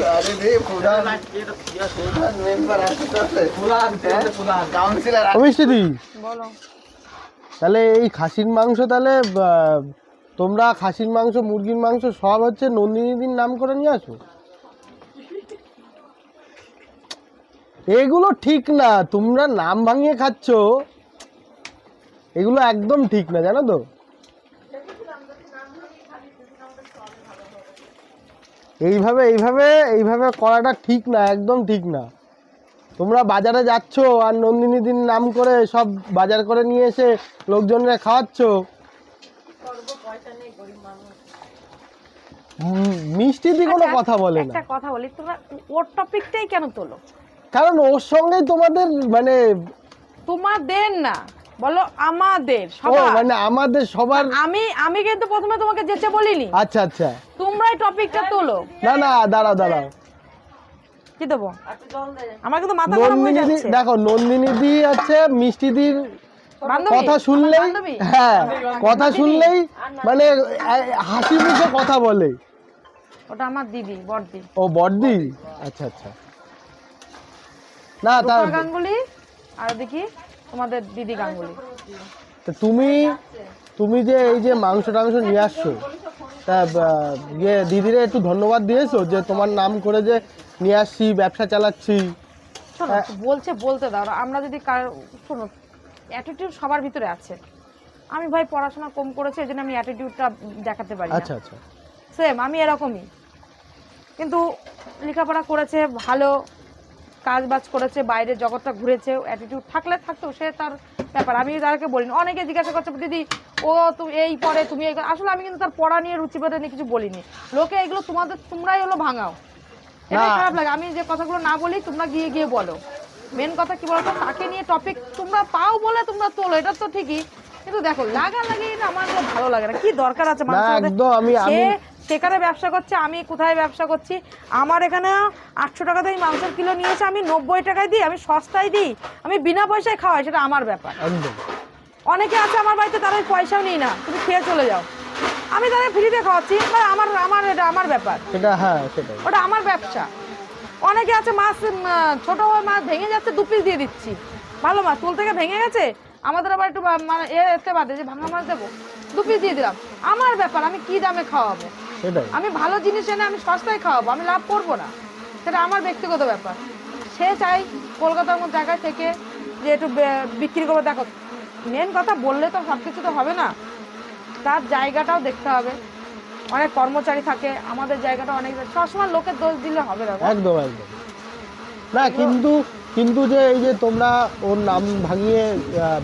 আরে রে প্রধান মেম্বার আছে প্রধান কাউন্সিলর মিষ্টি দি বলো। তাহলে এই খাসির মাংস তাহলে তোমরা খাসির মাংস মুরগির মাংস সব হচ্ছে নন্দিনীদির নাম করে নিয়ে আসো? এগুলো ঠিক না, তোমরা নাম ভাঙিয়ে খাচ্ছ, এগুলো একদম ঠিক না, জানো তো? এইভাবে এইভাবে এইভাবে করাটা ঠিক না, একদম ঠিক না। তোমরা বাজারে যাচ্ছ আর নন্দিনীদির নাম করে সব বাজার করে নিয়ে এসে লোকজনকে খাওয়াচ্ছ। মিষ্টি দি কোনো কথা বলে না। একটা কথা বলি, তোমরা ওর টপিকটাই কেন তোলো? কারণ ওর সঙ্গেই তোমাদের মানে তোমাদের না, বলো আমাদের ও সবার, মানে আমাদের সবার। আমি কিন্তু প্রথমে তোমাকে যেতে বলিনি। আচ্ছা আচ্ছা, তোমরাই টপিকটা তোলো। না না দাঁড়াও দাঁড়াও, কি দেবো? আমার কিন্তু মাথা গরম হয়ে নন্দিনী যাচ্ছে। দেখো নন্দিনী দি আছে মিষ্টিদির বান্ধবী? কথা শুনলেই, বান্ধবী? হ্যাঁ কথা শুনলেই মানে হাসি মুখে কথা বলে। ওটা আমার দিদি, বড়দি। ও বড়দি, আচ্ছা আচ্ছা। না তার রূপা গাঙ্গুলি আর দেখি তোমাদের দিদি গাঙ্গুলি। তা তুমি যে এই যে মাংস টাংস নিয়ে আসছো, তা ইয়ে দিদিরে একটু ধন্যবাদ দিয়েছো যে তোমার নাম করে যে নিয়ে আসছি, ব্যবসা চালাচ্ছি? শোনো, বলতে দাও। আমরা যদি শোনো, অ্যাটিটিউড সবার ভিতরে আছে। আমি ভাই পড়াশোনা কম করেছি, এই জন্য আমি অ্যাটিটিউডটা দেখাতে পারি না। আচ্ছা আচ্ছা, সেম আমি এরকমই, কিন্তু লেখাপড়া করেছে, ভালো কাজ বাজ করেছে, বাইরের জগৎটা ঘুরেছে, অ্যাটিটিউড থাকলে থাকতো, সে তার ব্যাপার। আমি তাকে বলিনি। অনেকে জিজ্ঞাসা করছে দিদি ও তুমি এই পড়ে, তুমি এই, আসলে আমি কিন্তু তার পড়া নিয়ে রুচিবোধ নিয়ে কিছু বলিনি। লোকে এগুলো তোমরাই হলো ভাঙাও, এটা খারাপ লাগে। আমি যে কথাগুলো না বলি তোমরা গিয়ে গিয়ে বলো। মেন কথা কি বলতো, তাকে নিয়ে টপিক তোমরা পাও বলে তোমরা তোলো, এটা তো ঠিকই, কিন্তু দেখো লাগালাগি এটা আমার ভালো লাগে না। কি দরকার আছে মানুষের? সেখানে ব্যবসা করছে, আমি কোথায় ব্যবসা করছি? আমার এখানে 800 টাকা দিয়ে মাংসের কিলো নিয়েছে, আমি 90 টাকায় দিই, আমি সস্তায় দিই, আমি বিনা পয়সায় খাওয়াই, সেটা আমার ব্যাপার। অনেকে আছে আমার বাড়িতে, তারা পয়সাও নিই না, তুমি খেয়ে চলে যাও, আমি তাদের ফ্রিতে খাওয়াচ্ছি, আমার আমার এটা আমার ব্যাপার, ওটা আমার ব্যবসা। অনেকে আছে মাছ ছোট মাছ ভেঙে যাচ্ছে, 2 পিস দিয়ে দিচ্ছি, ভালো মাছ তুল থেকে ভেঙে গেছে, আমাদের আবার একটু মানে এতে বাদে যে ভাঙা মাছ দেবো, 2 পিস দিয়ে দিলাম, আমার ব্যাপার, আমি কি দামে খাওয়াবো? আমি ভালো জিনিস এনে আমি সস্তায় খাওয়াবো, আমি লাভ করবো না, সেটা আমার ব্যক্তিগত ব্যাপার। সে চাই কলকাতার মতো জায়গায় থেকে যে একটু বিক্রি করবো। দেখো মেন কথা, বললে তো সব কিছু তো হবে না, তার জায়গাটাও দেখতে হবে। অনেক কর্মচারী থাকে, আমাদের জায়গাটা অনেক, সবসময় লোকের দোষ দিলে হবে না। একদম একদম না, কিন্তু যে এই যে তোমরা ওর নাম ভাঙিয়ে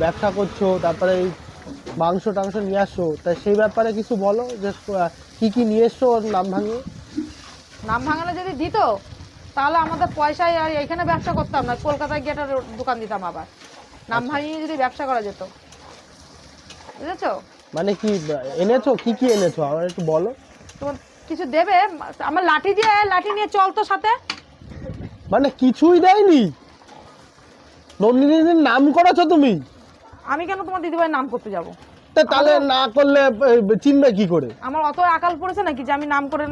ব্যবসা করছো, তারপরে এই মাংস টাংস নিয়ে আসছো, তা সেই ব্যাপারে কিছু বলো যে কি কি নিয়ে এসছো ওর নাম ভাঙিয়ে? নাম ভাঙালে যদি দিত তাহলে আমাদের পয়সায় আর এখানে ব্যবসা করতাম না, কলকাতায় গিয়ে একটা দোকান দিতাম আবার। নাম ভাঙিয়ে যদি ব্যবসা করা যেত, বুঝেছো? মানে কি এনেছো, কি কি এনেছো আমার একটু বলো। তোমার কিছু দেবে? আমার লাঠি নিয়ে চল তো সাথে। মানে কিছুই দেয়নি? নন্দিনীর নাম করেছো তুমি? আমি কেন তোমার দিদিভাইয়ের নাম করতে যাবো? তাহলে না করলে চিনবে কি করে? আমার অত আকাল পড়েছে নাকি যে আমি নাম করে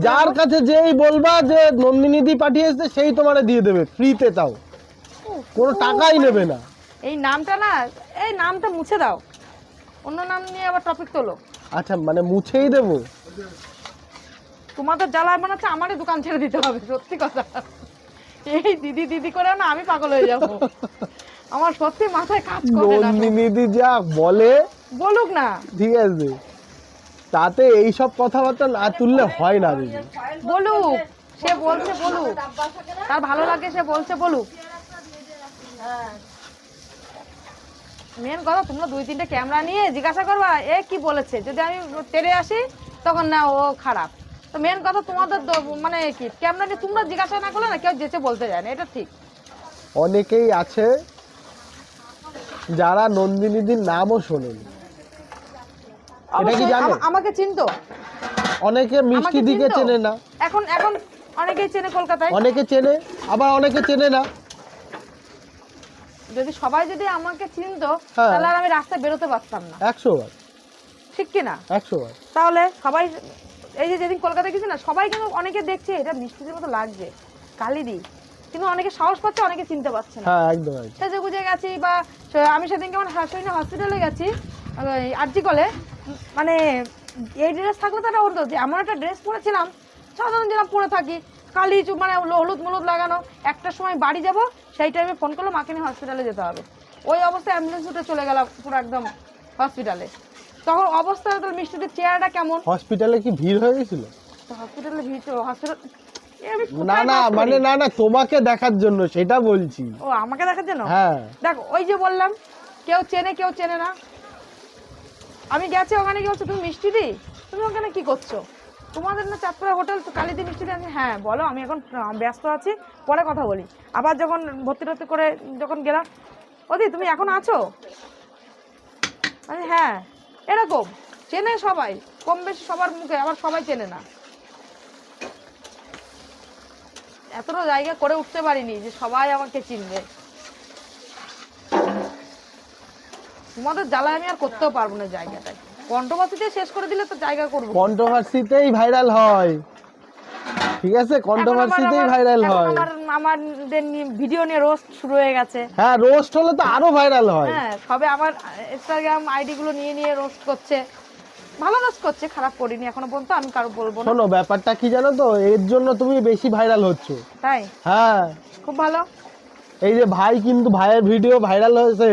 যার কাছে যেই বলবা যে নন্দিনীদি পাঠিয়েছে সেই তোমারে দিয়ে দেবে ফ্রিতে, তাও কোনো টাকাই নেবে না। এই নামটা না, এই নামটা মুছে দাও, অন্য নাম নিয়ে আবার টপিক তোলো। আচ্ছা মানে মুছেই দেবো? তোমাদের জ্বালায় মনে হচ্ছে আমারই দোকান ছেড়ে দিতে হবে, সত্যি কথা। এই দিদি দিদি করে না আমি পাগল হয়ে যাবো, আমার সত্যি মাথায় কাজ করে না। নন্দিনীদি যা বলে বলুক না, ঠিক আছে, তাতে এইসব কথাবার্তা না তুললে হয় না দিদি। বলুক, সে বলছে বলুক, তার ভালো লাগে সে বলছে বলুক। মেন কথা, তোমরা 2-3টে ক্যামেরা নিয়ে জিজ্ঞাসা করবা এ কি বলেছে, যদি আমি তেড়ে আসি তখন না ও খারাপ। তো মেন কথা তোমাদের মানে কি, ক্যামেরা নিয়ে তোমরা জিজ্ঞাসা না করলে না কেউ যেচে বলতে যায় না, এটা ঠিক। অনেকেই আছে যারা নন্দিনীদির নামও শোনেনি, এটা কি জানো? আমাকে চিনতো, অনেকে মিষ্টি দিকে চেনে না, এখন অনেকেই চেনে কলকাতায়, অনেকে চেনে আবার অনেকে চেনে না। যদি সবাই যদি আমাকে চিনতো তাহলে আর আমি রাস্তায় বেরোতে পারতাম না। 100 বার, ঠিক কি না? 100 বার। তাহলে সবাই এই যে যেদিন কলকাতা গেছি না, সবাই কিন্তু অনেকে দেখছে এটা মিষ্টিদের মতো লাগছে কালিদি, কিন্তু অনেকে সাহস পাচ্ছে, অনেকে চিনতে পারছে না। হ্যাঁ একদম। সেজে গুজে গেছি, বা আমি সেদিনকে আমার হাসপাতালে হসপিটালে গেছি আরজি কলে, মানে এই ড্রেস থাকলে তো একটা অন্য, যে এমন একটা ড্রেস পরেছিলাম সাধারণ যেরকম পরে থাকি, কালি মানে হলুদ মলুদ লাগানো। একটা সময় বাড়ি যাব, সেই টাইমে ফোন করলো মাকে নিয়ে হসপিটালে যেতে হবে, ওই অবস্থায় অ্যাম্বুলেন্স উঠে চলে গেলাম পুরো একদম হসপিটালে। তখন অবস্থা মিষ্টিদের চেহারাটা কেমন। হসপিটালে কি ভিড় হয়ে গেছিল? হসপিটালে ভিড়, হসপিটাল না না মানে না না তোমাকে দেখার জন্য সেটা বলছি। ও আমাকে দেখার জন্য? হ্যাঁ দেখ ওই যে বললাম, কেউ চেনে কেউ চেনে না। আমি গেছি ওখানে, কি বলছো তুমি মিষ্টি দি, তুমি ওখানে কি করছো, তোমাদের না চাঁদপুরা হোটেল কালিদি মিষ্টি দি? আমি হ্যাঁ বলো, আমি এখন ব্যস্ত আছি, পরে কথা বলি। আবার যখন ভর্তি টর্তি করে যখন গেলাম, ওদি তুমি এখন আছো? আমি হ্যাঁ। এরকম চেনে সবাই, কম বেশি সবার মুখে, আবার সবাই চেনে না। এতটা জায়গা করে উঠতে পারিনি যে সবাই আমাকে চিনবে। তোমাদের জ্বালায় আমি আর করতেও পারবো না জায়গাটায়, কন্ট্রোভার্সিতে শেষ করে দিলে তো জায়গা করবো। কন্ট্রোভার্সিতেই ভাইরাল হয়, ঠিক আছে, কন্ট্রোভার্সিতেই ভাইরাল হয়। আমাদের ভিডিও নিয়ে রোস্ট শুরু হয়ে গেছে। হ্যাঁ রোস্ট হলে তো আরো ভাইরাল হয়। হ্যাঁ সবে আমার ইনস্টাগ্রাম আইডি গুলো নিয়ে নিয়ে রোস্ট করছে, ভালো রোস্ট করছে, খারাপ করিনি এখনো পর্যন্ত, আমি কারো বলবো না। শোনো ব্যাপারটা কি জানো তো, এর জন্য তুমি বেশি ভাইরাল হচ্ছ। তাই? হ্যাঁ খুব ভালো। এই যে ভাই, কিন্তু ভাইয়ের ভিডিও ভাইরাল হয়েছে,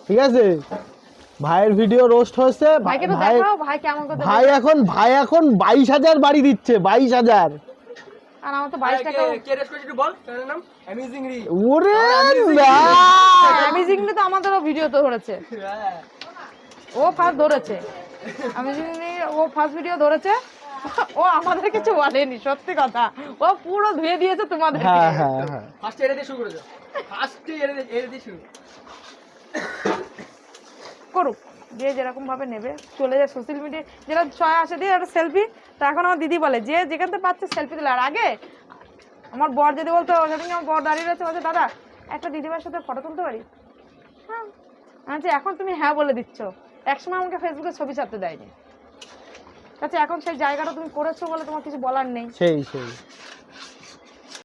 ঠিক আছে, ভাইয়ের ভিডিও রোস্ট হয়েছে। ভাইকে তো দেখাও, ভাই কেমন করতে। ভাই এখন 22,000 বাড়ি দিচ্ছে, 22,000। আর আমার তো 22 টাকা। কে রেস্ট করছিস বল, চ্যানেলের নাম অ্যামেজিং রি। ওরে না, অ্যামেজিং তো আমাদেরও ভিডিও তো ধরেছে, ও ফার্স্ট ধরেছে অ্যামেজিং, ও ফার্স্ট ভিডিও ধরেছে, ও আমাদের কিছু বলেনি, সত্যি কথা, ও পুরো ধুয়ে দিয়েছে তোমাদের। হ্যাঁ হ্যাঁ হ্যাঁ ফার্স্টে এটা দিয়ে শুরু করেছো, ফার্স্টে এটা দিয়ে শুরু করুক, যে যেরকম ভাবে নেবে চলে যায় সোশ্যাল মিডিয়ায়, যেটা ছয় আসে দিয়ে একটা সেলফি। তা এখন আমার দিদি বলে যে যেখান থেকে পাচ্ছে সেলফি দিলে। আর আগে আমার বর যদি বলতো, সেদিন আমার বর দাঁড়িয়ে রয়েছে, বলছে দাদা একটা দিদিমার সাথে ফটো তুলতে পারি? হ্যাঁ। আচ্ছা এখন তুমি হ্যাঁ বলে দিচ্ছ, একসময় আমাকে ফেসবুকে ছবি ছাড়তে দেয়নি। আচ্ছা এখন সেই জায়গাটা তুমি করেছো বলে তোমার কিছু বলার নেই। সেই